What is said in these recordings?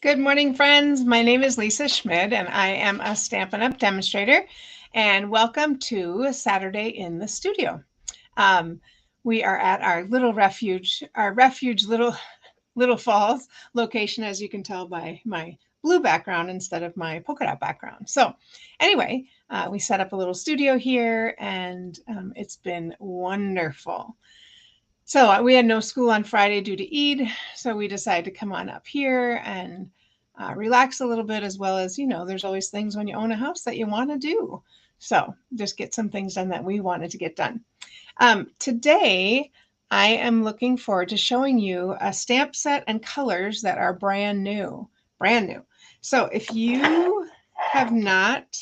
Good morning, friends. My name is Lisa Schmid, and I am a Stampin' Up! Demonstrator. And welcome to Saturday in the Studio. Um, we are at our refuge Little Falls location, as you can tell by my blue background instead of my polka dot background. So, anyway, we set up a little studio here, and it's been wonderful. So we had no school on Friday due to Eid, so we decided to come on up here and relax a little bit, as well as, there's always things when you own a house that you want to do. So just get some things done that we wanted to get done. Today, I am looking forward to showing you a stamp set and colors that are brand new. Brand new. So if you have not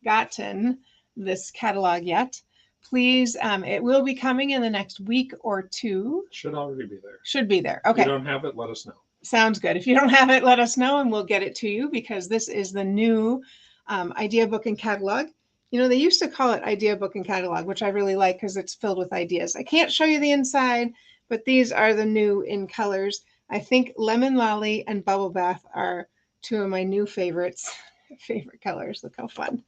gotten this catalog yet, please, it will be coming in the next week or two. Should already be there. Should be there. If Okay. you don't have it, let us know. Sounds good. If you don't have it, let us know and we'll get it to you, because this is the new idea book and catalog. They used to call it idea book and catalog, which I really like because it's filled with ideas. I can't show you the inside, but these are the new in colors. I think Lemon Lolly and Bubble Bath are two of my new favorite colors. Look how fun.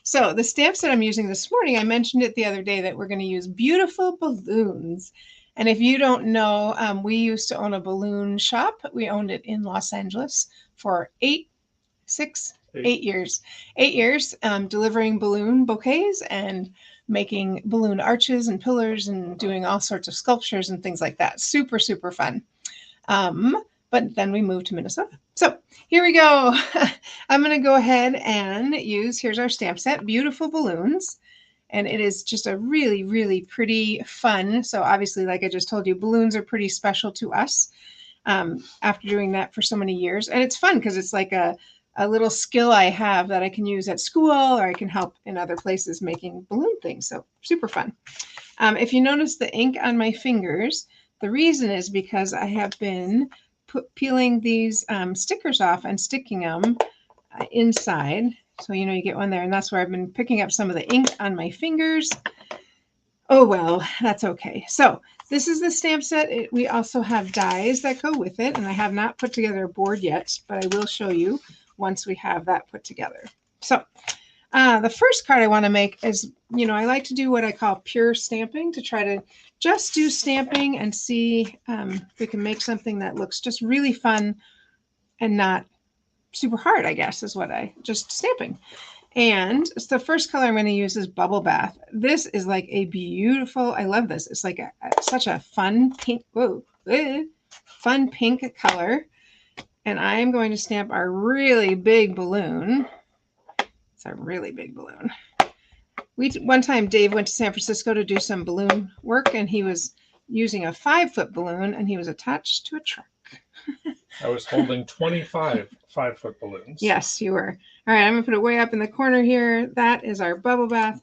So the stamps that I'm using this morning, I mentioned it the other day that we're going to use beautiful balloons. And if you don't know, we used to own a balloon shop. We owned it in Los Angeles for 8 years. 8 years, delivering balloon bouquets and making balloon arches and pillars and doing all sorts of sculptures and things like that. Super, super fun. But then we moved to Minnesota. So here we go. I'm going to go ahead and here's our stamp set, beautiful balloons. And it is just a really, really pretty fun. So obviously, like I just told you, balloons are pretty special to us after doing that for so many years. And it's fun because it's like a little skill I have that I can use at school, or I can help in other places making balloon things. So super fun. If you notice the ink on my fingers, the reason is because I have been peeling these stickers off and sticking them inside. So, you get one there, and that's where I've been picking up some of the ink on my fingers. Oh, well, that's okay. So this is the stamp set. We also have dies that go with it, and I have not put together a board yet, but I will show you once we have that put together. So the first card I want to make is, I like to do what I call pure stamping, to try to just do stamping and see if we can make something that looks just really fun and not super hard, I guess, is what just stamping. And the first color I'm going to use is Bubble Bath. This is like a beautiful, I love this. It's like such a fun pink, fun pink color. And I am going to stamp our really big balloon. It's a really big balloon. One time Dave went to San Francisco to do some balloon work, and he was using a 5-foot balloon, and he was attached to a truck. I was holding 25 5-foot balloons. Yes, you were. All right, I'm going to put it way up in the corner here. That is our Bubble Bath.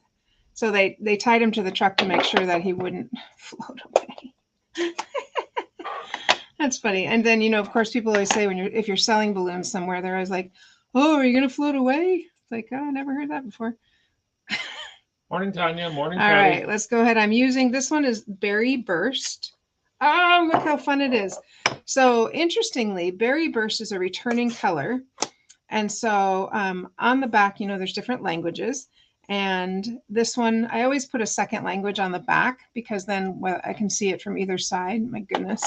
So they tied him to the truck to make sure that he wouldn't float away. That's funny. And then, of course, people always say if you're selling balloons somewhere, they're always like, "Oh, are you going to float away?" It's like, oh, I never heard that before. Morning, Tanya. Morning, All Patty. right, let's go ahead. I'm using, this one is Berry Burst. Oh, look how fun it is. So interestingly, Berry Burst is a returning color. And so on the back, there's different languages. And this one, I always put a second language on the back, because then I can see it from either side. My goodness.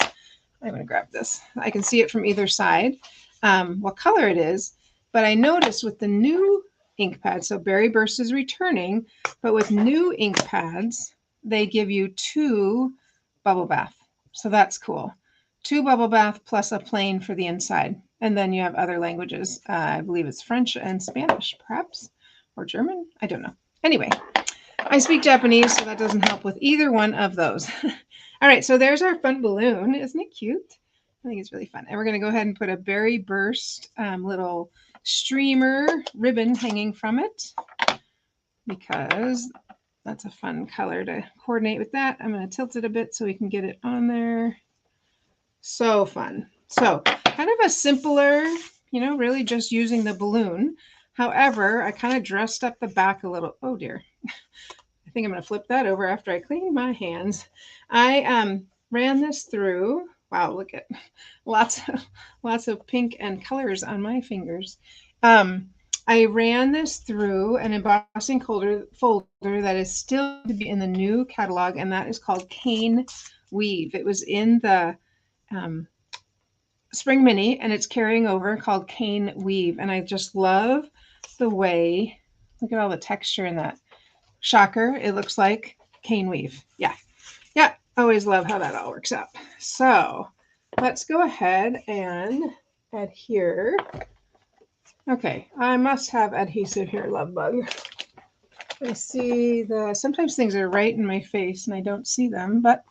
I'm going to grab this. I can see it from either side, what color it is. But I noticed with the new ink pad, so Berry Burst is returning, but with new ink pads, they give you 2 Bubble Bath. So that's cool. 2 Bubble Bath plus a plain for the inside. And then you have other languages. I believe it's French and Spanish, perhaps, or German. I don't know. Anyway, I speak Japanese, so that doesn't help with either one of those. All right, so there's our fun balloon. Isn't it cute? I think it's really fun. And we're going to go ahead and put a Berry Burst little streamer ribbon hanging from it, because that's a fun color to coordinate with that. I'm going to tilt it a bit so we can get it on there. So fun. So kind of a simpler, really just using the balloon. However, I kind of dressed up the back a little. Oh dear. I think I'm going to flip that over after I clean my hands. I ran this through Wow, look at lots of pink and colors on my fingers. I ran this through an embossing folder that is still to be in the new catalog, and that is called Cane Weave. It was in the Spring Mini, and it's carrying over, called Cane Weave. And I just love the way, look at all the texture in that. Shocker, it looks like Cane Weave. Yeah. Yeah, always love how that all works out. So let's go ahead and adhere. Okay, I must have adhesive here, love bug. I see sometimes things are right in my face and I don't see them, but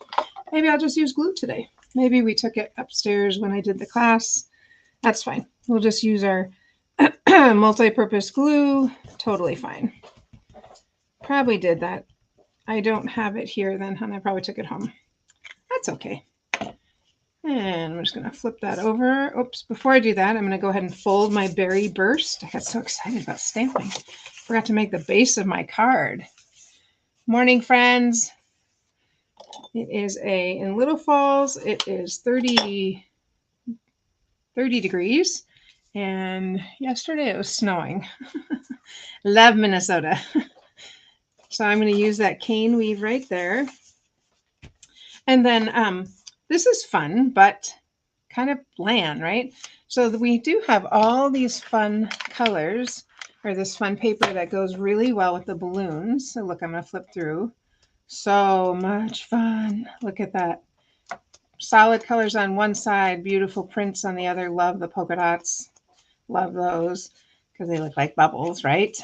maybe I'll just use glue today. Maybe we took it upstairs when I did the class. That's fine. We'll just use our multi-purpose glue. Totally fine. Probably did that. I don't have it here then, and I probably took it home. That's okay. And I'm just going to flip that over. Oops, before I do that, I'm going to go ahead and fold my Berry Burst. I got so excited about stamping. Forgot to make the base of my card. Morning, friends. It is in Little Falls, it is 30 degrees. And yesterday it was snowing. Love Minnesota. So I'm going to use that cane weave right there. And then this is fun, but kind of bland, right? So we do have all these fun colors, or this fun paper that goes really well with the balloons. So look, I'm going to flip through. So much fun. Look at that. Solid colors on one side, beautiful prints on the other. Love the polka dots. Love those because they look like bubbles, right?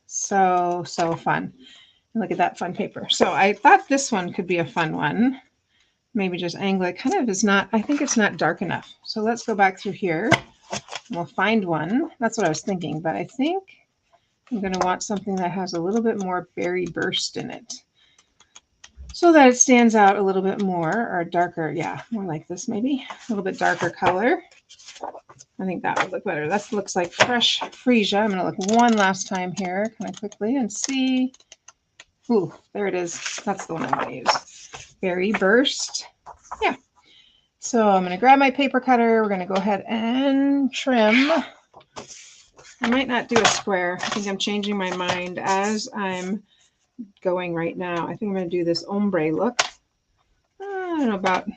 So fun. Look at that fun paper. So I thought this one could be a fun one. Maybe just angle it. Kind of is not, I think it's not dark enough. So let's go back through here. And we'll find one. That's what I was thinking. But I think I'm going to want something that has a little bit more Berry Burst in it, so that it stands out a little bit more, or darker. Yeah, more like this maybe. A little bit darker color. I think that would look better. That looks like fresh freesia. I'm going to look one last time here kind of quickly and see. Ooh, there it is. That's the one I'm going to use. Berry Burst. Yeah. So I'm going to grab my paper cutter. We're going to go ahead and trim. I might not do a square. I think I'm changing my mind as I'm going right now. I think I'm going to do this ombre look. I don't know, about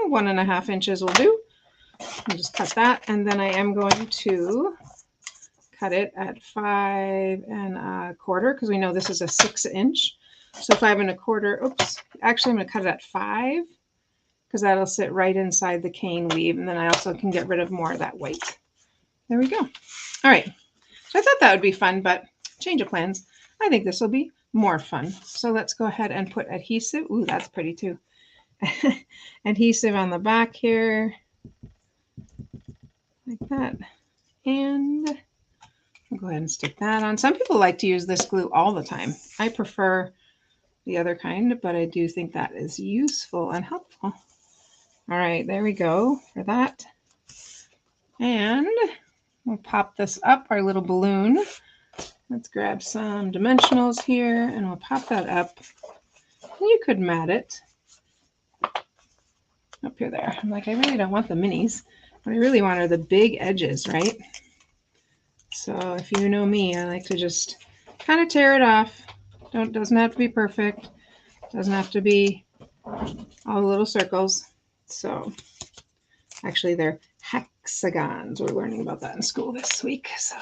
1.5 inches will do. I'll just cut that. And then I am going to cut it at 5 1/4 because we know this is a 6-inch. So 5 1/4. Oops. Actually, I'm going to cut it at 5 because that'll sit right inside the cane weave. And then I also can get rid of more of that white. There we go. All right. So I thought that would be fun, but change of plans. I think this will be more fun. So let's go ahead and put adhesive. Ooh, that's pretty too. Adhesive on the back here. Like that. And I'll go ahead and stick that on. Some people like to use this glue all the time. I prefer the other kind, but I do think that is useful and helpful. All right, there we go for that. And we'll pop this up, our little balloon. Let's grab some dimensionals here and we'll pop that up. You could mat it up here there. I'm like, I really don't want the minis. What I really want are the big edges, right? So if you know me, I like to just kind of tear it off. Doesn't have to be perfect. Doesn't have to be all the little circles. So actually they're hexagons. We're learning about that in school this week. So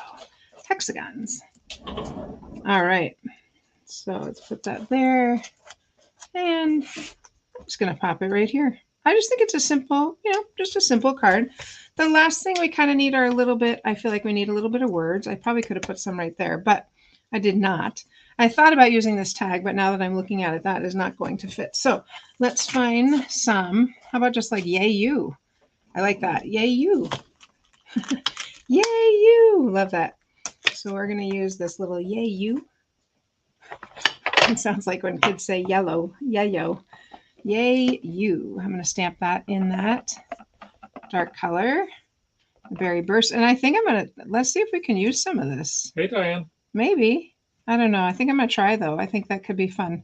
hexagons. All right. So let's put that there. And I'm just going to pop it right here. I just think it's a simple, just a simple card. The last thing we kind of need are a little bit, I feel like we need a little bit of words. I probably could have put some right there, but I did not. I thought about using this tag, but now that I'm looking at it, that is not going to fit. So let's find some. How about just like, yay, you? I like that. Yay, you. Yay, you. Love that. So we're going to use this little yay, you. It sounds like when kids say yellow, yayo. Yay, you. I'm going to stamp that in that dark color, the Berry Burst. And I think let's see if we can use some of this. Hey, Diane. Maybe. I don't know. I think I'm going to try, though. I think that could be fun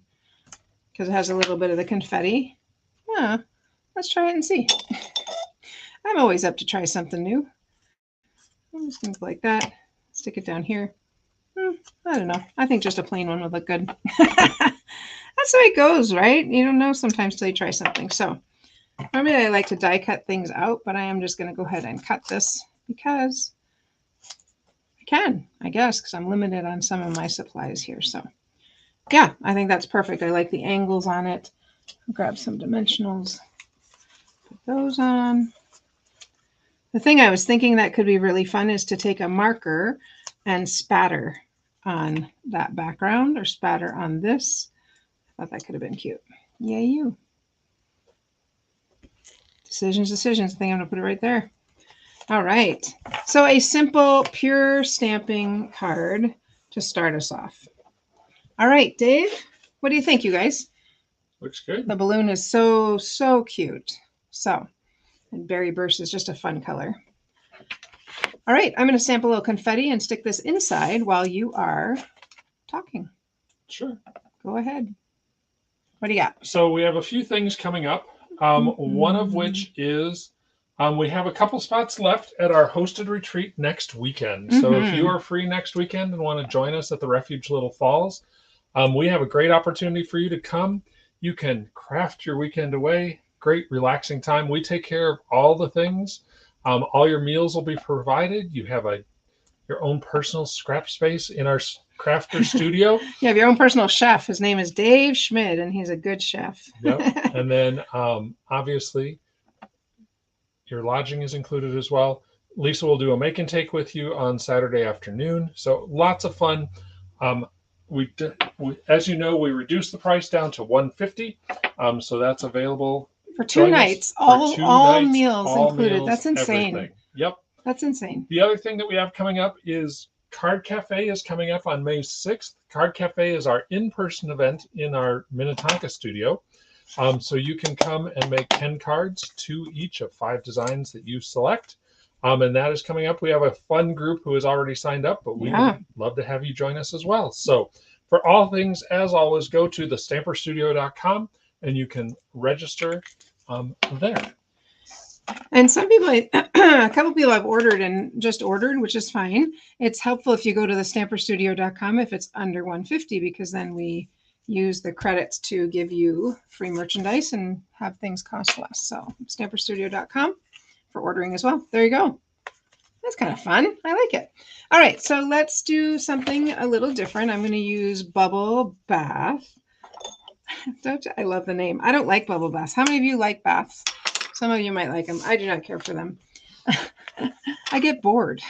because it has a little bit of the confetti. Yeah, let's try it and see. I'm always up to try something new. I'm just going to go like that. Stick it down here. I don't know. I think just a plain one would look good. That's the way it goes, right? You don't know sometimes till you try something. So normally I like to die cut things out, but I am just going to go ahead and cut this because I can, I guess, because I'm limited on some of my supplies here. So yeah, I think that's perfect. I like the angles on it. I'll grab some dimensionals, put those on. The thing I was thinking that could be really fun is to take a marker and spatter on that background or spatter on this. I thought that could have been cute. Yay, you. Decisions. I think I'm going to put it right there. All right. So a simple, pure stamping card to start us off. All right, Dave, what do you think, you guys? Looks good. The balloon is so, so cute. So, and Berry Burst is just a fun color. All right, I'm going to sample a little confetti and stick this inside while you are talking. Sure. Go ahead. What do you got? So we have a few things coming up. One of which is we have a couple spots left at our hosted retreat next weekend. So if you are free next weekend and want to join us at the Refuge Little Falls, we have a great opportunity for you to come. You can craft your weekend away. Great relaxing time. We take care of all the things. All your meals will be provided. You have your own personal scrap space in our crafter studio. You have your own personal chef. His name is Dave Schmid, and he's a good chef. Yep. And then obviously your lodging is included as well. Lisa will do a make and take with you on Saturday afternoon. So lots of fun. As you know, we reduced the price down to $150. So that's available for 2 nights. All meals included. Meals, That's insane. Everything. Yep. That's insane. The other thing that we have coming up is Card Cafe is coming up on May 6th. Card Cafe is our in-person event in our Minnetonka studio. So you can come and make 10 cards, 2 each of 5 designs that you select. And that is coming up. We have a fun group who has already signed up, but we would love to have you join us as well. So for all things, as always, go to thestamperstudio.com and you can register there. And some people, a couple people have ordered and just ordered, which is fine. It's helpful if you go to thestamperstudio.com if it's under $150, because then we use the credits to give you free merchandise and have things cost less. So stamperstudio.com for ordering as well. There you go. That's kind of fun. I like it. All right, so let's do something a little different. I'm going to use Bubble Bath. I love the name. I don't like bubble baths. How many of you like baths? Some of you might like them. I do not care for them. I get bored.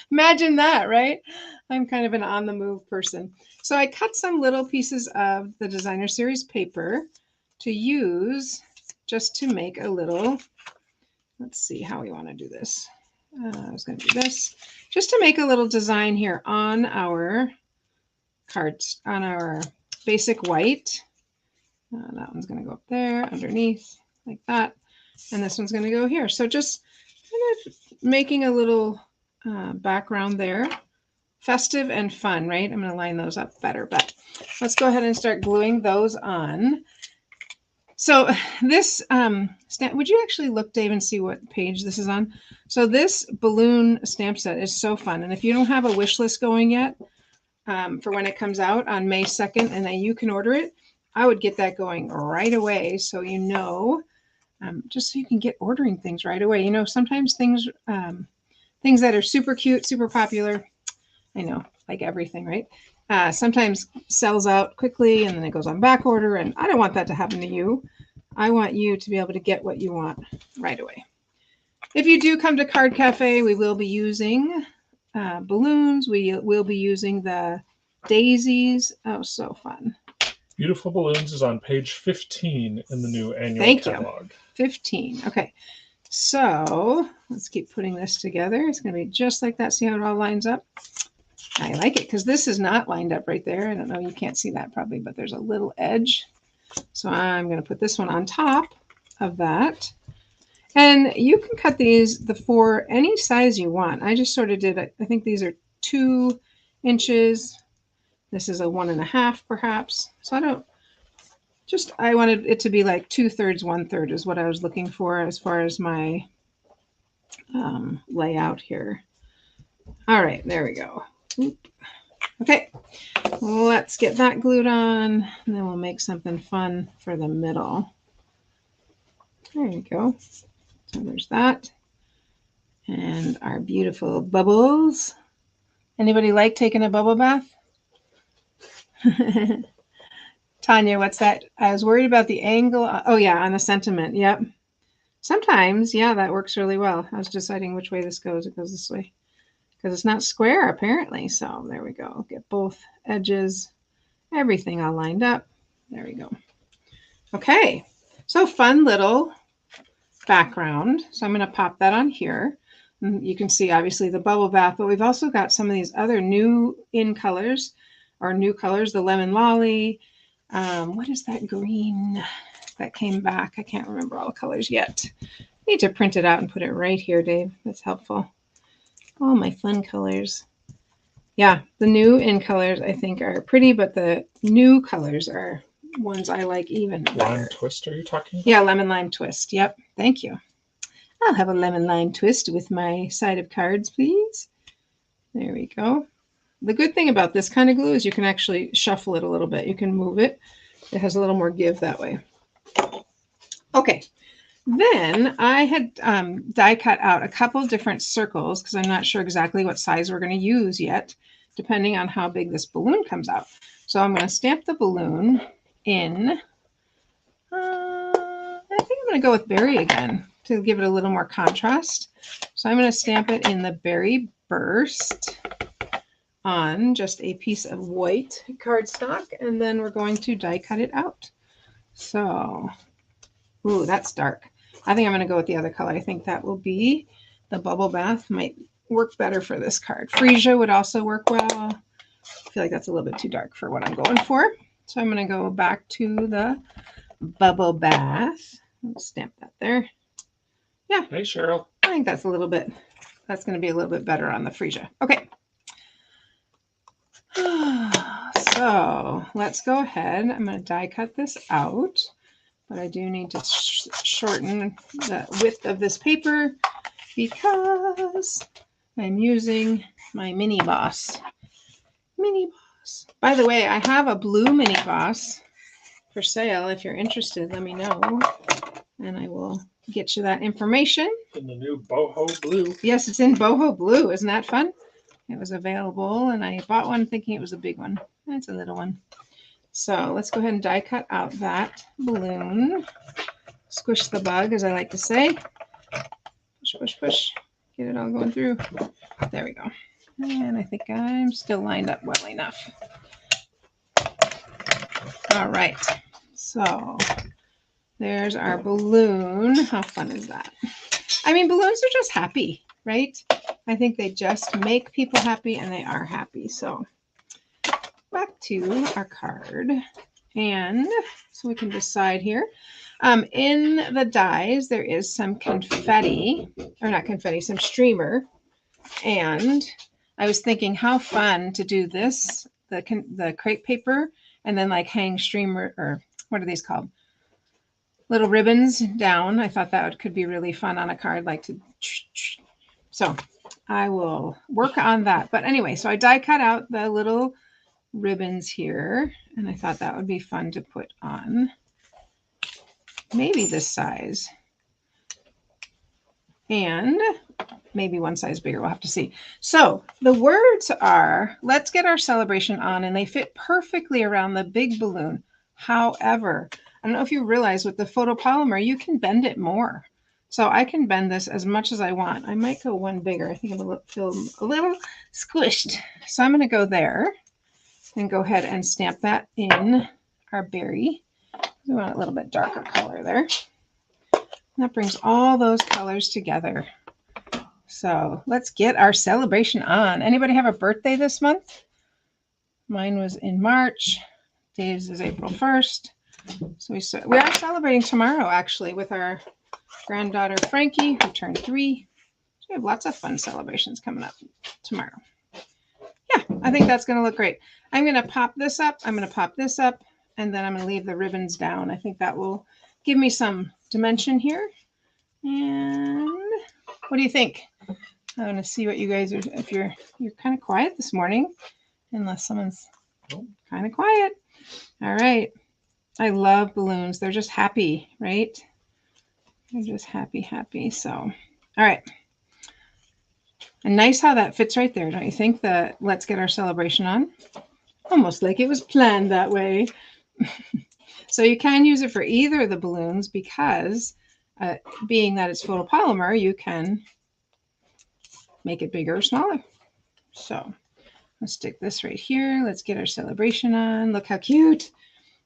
Imagine that, right? I'm kind of an on-the-move person. So I cut some little pieces of the Designer Series paper to use just to make a little, let's see how we want to do this. I was going to do this just to make a little design here on our cards, on our basic white. That one's going to go up there underneath like that. And this one's going to go here. So just kind of making a little background there. Festive and fun, right? I'm going to line those up better, but let's go ahead and start gluing those on. So this, would you actually look, Dave, and see what page this is on? So this balloon stamp set is so fun. And if you don't have a wish list going yet for when it comes out on May 2nd, and then you can order it, I would get that going right away. So, you know, just so you can get ordering things right away. You know, sometimes things that are super cute, super popular, I know, like everything, right? Sometimes sells out quickly and then it goes on back order. And I don't want that to happen to you. I want you to be able to get what you want right away. If you do come to Card Cafe, we will be using balloons. We will be using the daisies. Oh, so fun. Beautiful Balloons is on page 15 in the new annual catalog. You. 15. Okay. So let's keep putting this together. It's going to be just like that. See how it all lines up? I like it because this is not lined up right there. I don't know. You can't see that probably, but there's a little edge. So I'm going to put this one on top of that. And you can cut these for any size you want. I just sort of did, I think these are 2 inches. This is a 1.5 perhaps. So just, I wanted it to be like 2/3, 1/3 is what I was looking for as far as my layout here. All right, there we go. Okay, let's get that glued on, and then we'll make something fun for the middle. There you go. So there's that. And our beautiful bubbles. Anybody like taking a bubble bath? Tanya, what's that? I was worried about the angle. Oh, yeah, on the sentiment. Yep. Sometimes, yeah, that works really well. I was deciding which way this goes. It goes this way because it's not square, apparently. So there we go. Get both edges, everything all lined up. There we go. Okay, so fun little background. So I'm going to pop that on here. And you can see, obviously, the bubble bath, but we've also got some of these other new colors, or new colors, the lemon lolly. What is that green that came back? I can't remember all the colors yet. I need to print it out and put it right here, Dave. That's helpful. All my fun colors. Yeah, the new in colors I think are pretty, but the new colors are ones I like even better. Lime twist, are you talking about? Yeah, lemon lime twist. Yep, thank you. I'll have a lemon lime twist with my side of cards, please. There we go. The good thing about this kind of glue is you can actually shuffle it a little bit. You can move it. It has a little more give that way. Okay. Then I had die cut out a couple different circles because I'm not sure exactly what size we're going to use yet, depending on how big this balloon comes out. So I'm going to stamp the balloon in. I think I'm going to go with berry again to give it a little more contrast. So I'm going to stamp it in the berry burst on just a piece of white cardstock, and then we're going to die cut it out. So, ooh, that's dark. I think I'm going to go with the other color. I think that will be the bubble bath. Might work better for this card. Freesia would also work well. I feel like that's a little bit too dark for what I'm going for. So I'm going to go back to the bubble bath. Let's stamp that there. Yeah. Hey, Cheryl. I think that's a little bit, that's going to be a little bit better on the Freesia. Okay. So let's go ahead. I'm going to die cut this out, but I do need to shorten the width of this paper because I'm using my Mini Boss. Mini Boss. By the way, I have a blue Mini Boss for sale. If you're interested, let me know, and I will get you that information. In the new boho blue. Yes, it's in boho blue. Isn't that fun? It was available, and I bought one thinking it was a big one. It's a little one. So let's go ahead and die cut out that balloon. Squish the bug, as I like to say. Push, push, push. Get it all going through. There we go. And I think I'm still lined up well enough. All right. So there's our balloon. How fun is that? I mean, balloons are just happy, right? I think they just make people happy, and they are happy. So back to our card. And so we can decide here. In the dies, there is some confetti, or not confetti, some streamer. And I was thinking how fun to do this, the crepe paper, and then like hang streamer, or what are these called? Little ribbons down. I thought that could be really fun on a card, like to. So I will work on that. But anyway, so I die cut out the little ribbons here, and I thought that would be fun to put on. Maybe this size. And maybe one size bigger. We'll have to see. So the words are, let's get our celebration on, and they fit perfectly around the big balloon. However, I don't know if you realize with the photopolymer, you can bend it more. So I can bend this as much as I want. I might go one bigger. I think I'm going to feel a little squished. So I'm going to go there and go ahead and stamp that in our berry. We want a little bit darker color there. And that brings all those colors together. So let's get our celebration on. Anybody have a birthday this month? Mine was in March. Dave's is April 1st. So we are celebrating tomorrow, actually, with our granddaughter Frankie, who turned 3. So we have lots of fun celebrations coming up tomorrow. Yeah, I think that's going to look great. I'm going to pop this up. I'm going to pop this up. and then I'm going to leave the ribbons down. I think that will give me some dimension here. And what do you think? I want to see what you guys are, if you're kind of quiet this morning, unless someone's kind of quiet. All right. I love balloons. They're just happy, right? They're just happy. So, all right. And nice how that fits right there, don't you think? The let's get our celebration on. Almost like it was planned that way. So you can use it for either of the balloons because being that it's photopolymer, you can make it bigger or smaller. So let's stick this right here. Let's get our celebration on. Look how cute.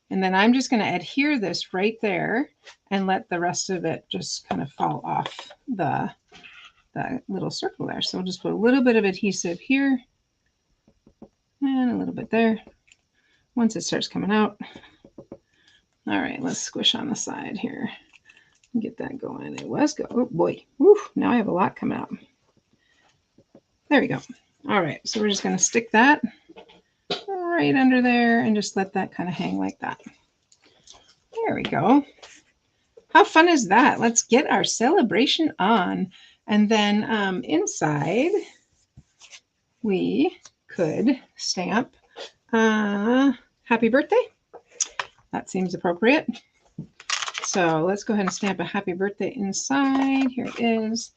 And then I'm just going to adhere this right there and let the rest of it just kind of fall off the little circle there. So we'll just put a little bit of adhesive here and a little bit there. Once it starts coming out. All right, let's squish on the side here. Get that going. It was go. Oh boy. Woo, now I have a lot coming out. There we go. All right, so we're just going to stick that right under there and just let that kind of hang like that. There we go. How fun is that? Let's get our celebration on. And then inside, we could stamp happy birthday. That seems appropriate. So let's go ahead and stamp a happy birthday inside. Here it is.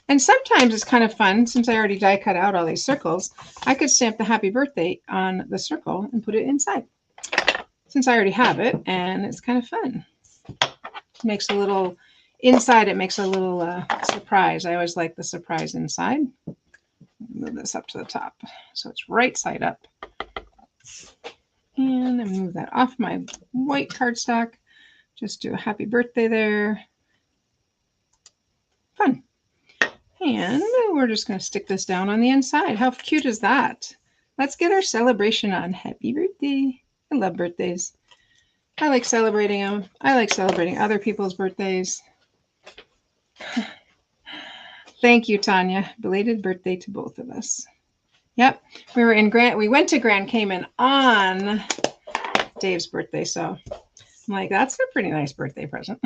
And sometimes it's kind of fun, since I already die cut out all these circles, I could stamp the happy birthday on the circle and put it inside. Since I already have it, and it's kind of fun. It makes a little, inside it makes a little surprise. I always like the surprise inside. Move this up to the top so it's right side up. And then move that off my white cardstock. Just do a happy birthday there. Fun. And we're just going to stick this down on the inside. How cute is that? Let's get our celebration on. Happy birthday. I love birthdays. I like celebrating them. I like celebrating other people's birthdays. Thank you, Tanya. Belated birthday to both of us. Yep. We went to Grand Cayman on Dave's birthday. So I'm like, that's a pretty nice birthday present.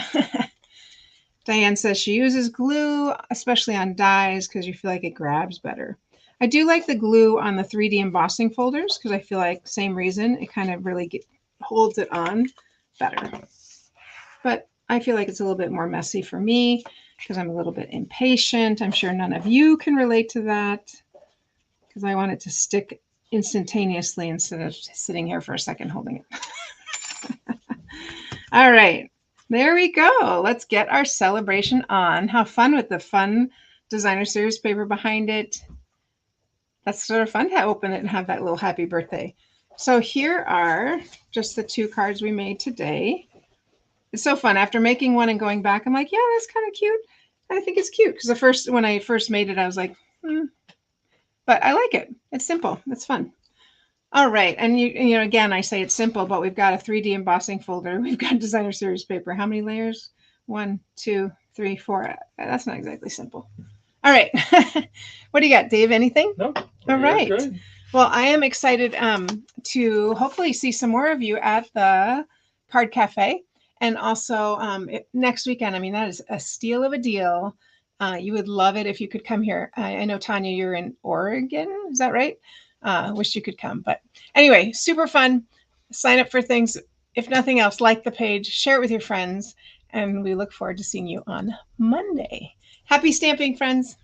Diane says she uses glue, especially on dies, because you feel like it grabs better. I do like the glue on the 3D embossing folders because I feel like same reason. It kind of really holds it on better. But I feel like it's a little bit more messy for me because I'm a little bit impatient. I'm sure none of you can relate to that because I want it to stick instantaneously instead of sitting here for a second holding it. All right. There we go. Let's get our celebration on. How fun with the fun designer series paper behind it. That's sort of fun to open it and have that little happy birthday. So here are just the 2 cards we made today. It's so fun. After making one and going back, I'm like, yeah, that's kind of cute. I think it's cute because when I first made it, I was like, but I like it. It's simple. It's fun. All right. And you know, again, I say it's simple, but we've got a 3D embossing folder. We've got designer series paper. How many layers? 1, 2, 3, 4. That's not exactly simple. All right. What do you got, Dave? Anything? No. All right. Good. Well, I am excited to hopefully see some more of you at the Card Cafe. And also next weekend. I mean, that is a steal of a deal. You would love it if you could come here. I know, Tanya, you're in Oregon. Is that right? Wish you could come. But anyway, super fun. Sign up for things. If nothing else, like the page, share it with your friends. And we look forward to seeing you on Monday. Happy stamping, friends.